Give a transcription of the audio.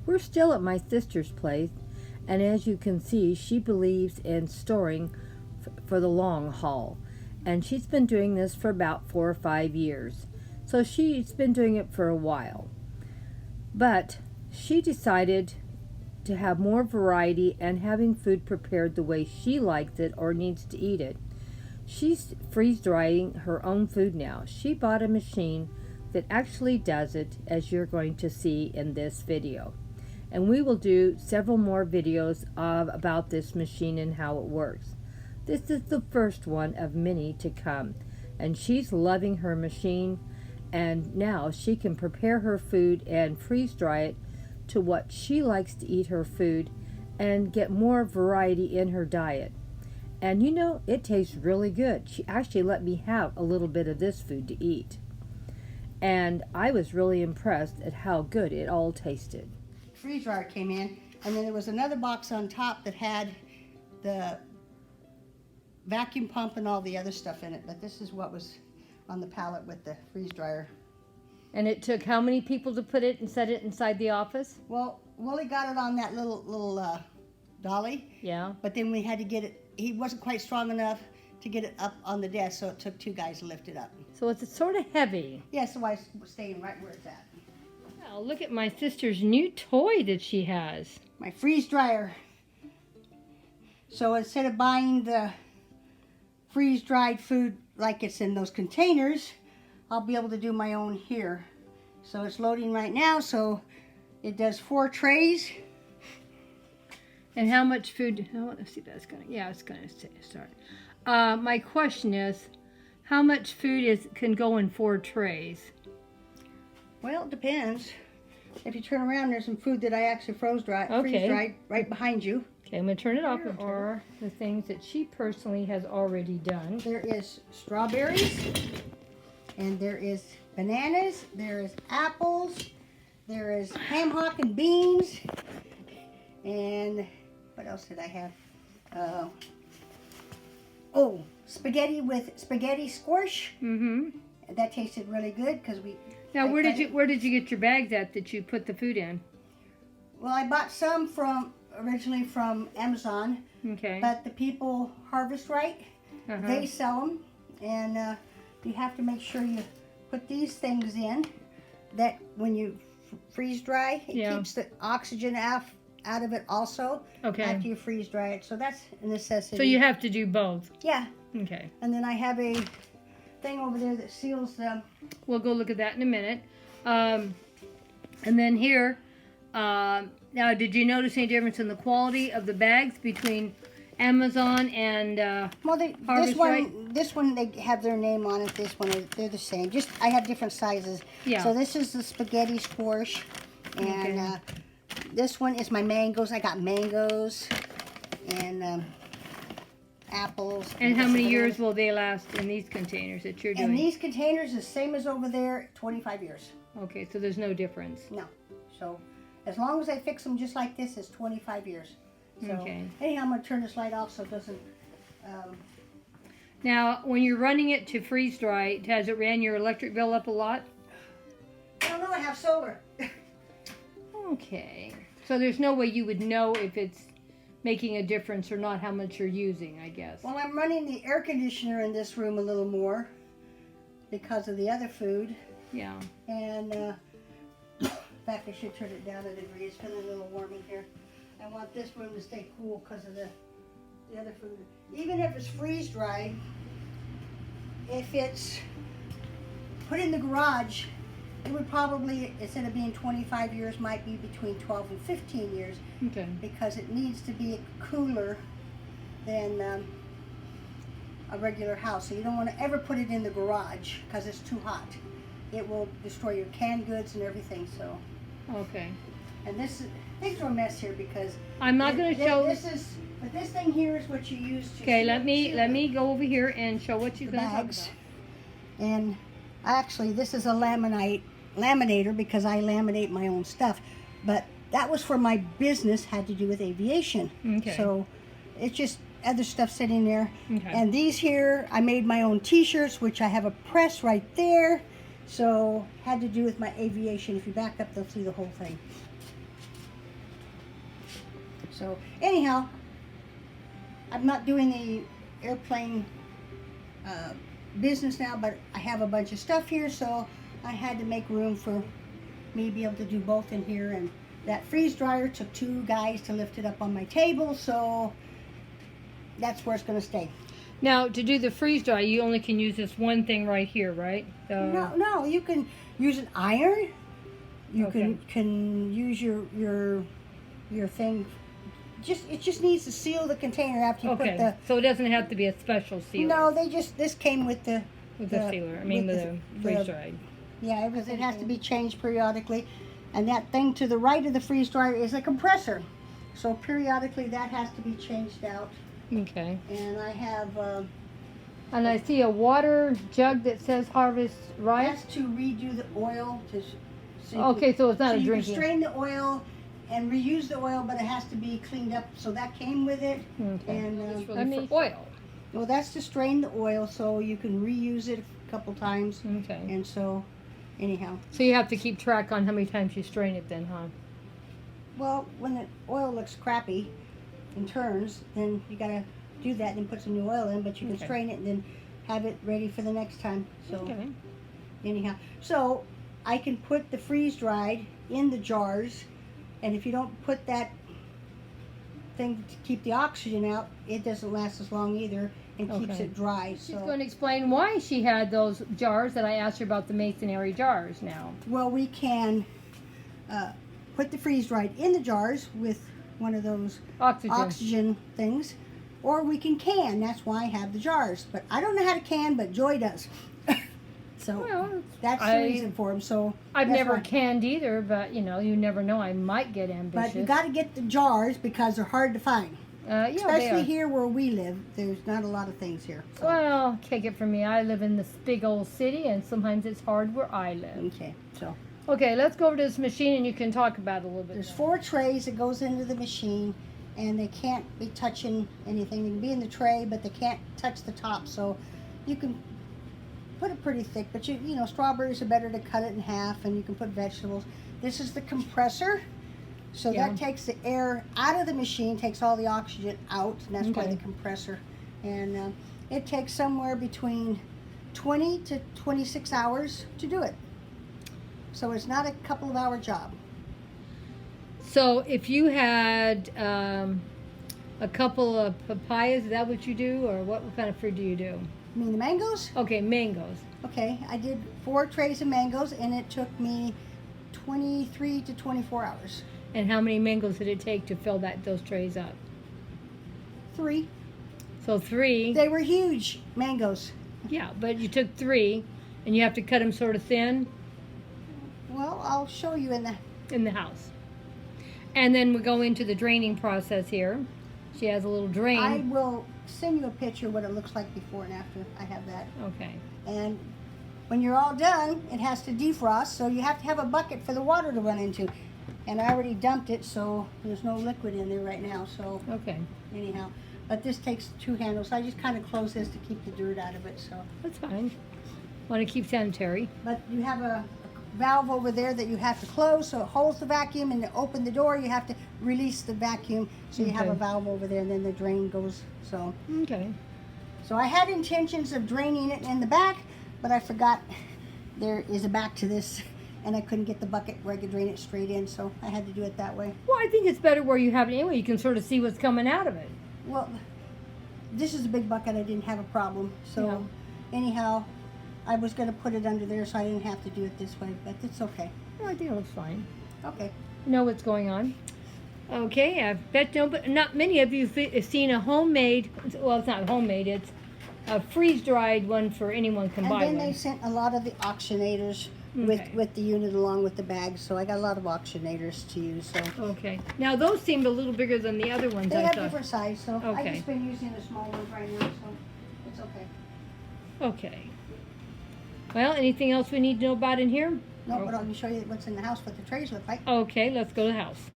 We're still at my sister's place, and as you can see, she believes in storing for the long haul. And she's been doing this for about 4 or 5 years. So she's been doing it for a while. But she decided to have more variety and having food prepared the way she likes it or needs to eat it. She's freeze drying her own food now. She bought a machine that actually does it, as you're going to see in this video. And we will do several more videos about this machine and how it works. This is the first one of many to come, and she's loving her machine, and now she can prepare her food and freeze dry it to what she likes to eat her food and get more variety in her diet. And you know, it tastes really good. She actually let me have a little bit of this food to eat, and I was really impressed at how good it all tasted. Freeze dryer came in, and then there was another box on top that had the vacuum pump and all the other stuff in it, but this is what was on the pallet with the freeze dryer. And it took how many people to put it and set it inside the office? Well, Willie got it on that little dolly. Yeah. But then we had to get it, he wasn't quite strong enough to get it up on the desk, so it took 2 guys to lift it up. So it's sort of heavy. Yeah, so I was staying right where it's at. Wow, look at my sister's new toy that she has. My freeze dryer. So instead of buying the freeze dried food like it's in those containers, I'll be able to do my own here. So it's loading right now, so it does 4 trays. And how much food? Oh, let's see, that's gonna. Yeah, it's gonna start. My question is, how much food can go in 4 trays? Well, it depends. If you turn around, there's some food that I actually freeze dried right behind you. Okay, I'm gonna turn it off. Here are the things that she personally has already done. There is strawberries, and there is bananas, there is apples, there is ham hock and beans, and what else did I have? Spaghetti with spaghetti squash. Mm-hmm. That tasted really good because we. Now, where did you get your bags at that you put the food in? Well, I bought some originally from Amazon. Okay. But the people HarvestRight, they sell them, and you have to make sure you put these things in. That when you freeze dry, it keeps the oxygen out of it also. Okay. After you freeze dry it, so that's a necessity. So you have to do both. Yeah. Okay. And then I have a thing over there that seals them. We'll go look at that in a minute. And then here, now did you notice any difference in the quality of the bags between Amazon and HarvestRight? This one they have their name on it. This one they're the same. Just I have different sizes. Yeah. So this is the spaghetti squash, and this one is my mangoes. I got mangoes and apples. And how many years will they last in these containers that you're doing? And these containers, the same as over there, 25 years. Okay, so there's no difference. No. So as long as I fix them just like this, it's 25 years. So anyhow, I'm going to turn this light off so it doesn't... Now, when you're running it to freeze dry, has it ran your electric bill up a lot? I don't know, I have solar. Okay. So there's no way you would know if it's making a difference or not, how much you're using, I guess. Well, I'm running the air conditioner in this room a little more because of the other food. Yeah. And in fact, I should turn it down a degree. It's feeling a little warm in here. I want this room to stay cool because of the other food. Even if it's freeze dried, if it's put in the garage, it would probably, instead of being 25 years, might be between 12 and 15 years. Okay. Because it needs to be cooler than a regular house. So you don't want to ever put it in the garage because it's too hot. It will destroy your canned goods and everything. So. Okay. And things are a mess here because I'm not going to show. But this thing here is what you use to. Okay, let me go over here and show what you're going to talk about. And actually, this is a laminator because I laminate my own stuff. But that was for my business, had to do with aviation. Okay. So it's just other stuff sitting there. Okay. And these here, I made my own t-shirts, which I have a press right there. So had to do with my aviation. If you back up, they'll see the whole thing. So anyhow, I'm not doing the airplane business now, but I have a bunch of stuff here, so I had to make room for me to be able to do both in here. And that freeze dryer took 2 guys to lift it up on my table, so that's where it's going to stay. Now, to do the freeze dry, you only can use this one thing right here, right? No, you can use an iron. You Okay. can use your thing. It just needs to seal the container after you put the. So it doesn't have to be a special sealer. No, this came with the sealer. I mean, with the freeze dried. Yeah, it has to be changed periodically, and that thing to the right of the freeze dryer is a compressor, so periodically that has to be changed out. Okay. And I have. And I see a water jug that says HarvestRight. That's to redo the oil Okay, so it's not a you drinking. can strain the oil and reuse the oil, but it has to be cleaned up. So that came with it. Okay. And It's really for oil. well, that's to strain the oil, so you can reuse it a couple times. Okay. And so, anyhow. So you have to keep track on how many times you strain it then, huh? Well, when the oil looks crappy and turns, then you gotta do that and put some new oil in. But you can Okay. strain it and then have it ready for the next time. So Okay. anyhow, so I can put the freeze dried in the jars, and if you don't put that thing to keep the oxygen out, it doesn't last as long either and keeps Okay. it dry. She's So going to explain why she had those jars that I asked her about, the masonry jars now. well, we can put the freeze dried in the jars with one of those oxygen things, or we can. That's why I have the jars. But I don't know how to can, but Joy does. So Well, that's the reason for them. So I've that's never why. canned either, but you know, you never know. I might get ambitious. But you got to get the jars because they're hard to find. Yeah, they Especially are. here where we live, there's not a lot of things here. So. Well, take it from me. I live in this big old city, and sometimes it's hard where I live. Okay, so Okay, let's go over to this machine, and you can talk about it a little bit. there's now. 4 trays that goes into the machine, and they can't be touching anything. They can be in the tray, but they can't touch the top. So you can put it pretty thick, but you know strawberries are better to cut it in half, and you can put vegetables. This is the compressor. So Yeah. that takes the air out of the machine, takes all the oxygen out, and that's why Okay. the compressor. And it takes somewhere between 20 to 26 hours to do it. So it's not a couple of hour job. So if you had a couple of papayas, is that what you do, or what kind of fruit do you do? You mean the mangoes? Okay, mangoes. Okay, I did 4 trays of mangoes, and it took me 23 to 24 hours. And how many mangoes did it take to fill those trays up? 3. So 3. They were huge mangoes. Yeah, but you took 3, and you have to cut them sort of thin Well, I'll show you in the... in the house. And then we go into the draining process here. She has a little drain. I will send you a picture what it looks like before and after. I have that. Okay. And when you're all done, it has to defrost, so you have to have a bucket for the water to run into. And I already dumped it, so there's no liquid in there right now. So Okay. anyhow, but this takes 2 handles. I just kind of close this to keep the dirt out of it. So, That's fine. Want to keep sanitary. but you have a valve over there that you have to close, so it holds the vacuum. And to open the door, you have to release the vacuum. So you have Okay. a valve over there, and then the drain goes. So. Okay. So I had intentions of draining it in the back, but I forgot there is a back to this, and I couldn't get the bucket where I could drain it straight in, so I had to do it that way. Well, I think it's better where you have it anyway. You can sort of see what's coming out of it. Well, this is a big bucket. I didn't have a problem. So anyhow, I was going to put it under there so I didn't have to do it this way, but it's okay. Well, I think it looks fine. Okay. Know what's going on. Okay, I bet not many of you have seen a homemade, well, it's not homemade, it's a freeze-dried one for anyone can And buy then one. they sent a lot of the oxygenators with the unit along with the bags, so I got a lot of oxygenators to use. So Okay. Now, those seemed a little bigger than the other ones they I have saw. different size, so I've Okay. just been using the small ones right now, so it's okay. Okay. Well, anything else we need to know about in here? No, but I'll show you what's in the house, what the trays look like. Okay, let's go to the house.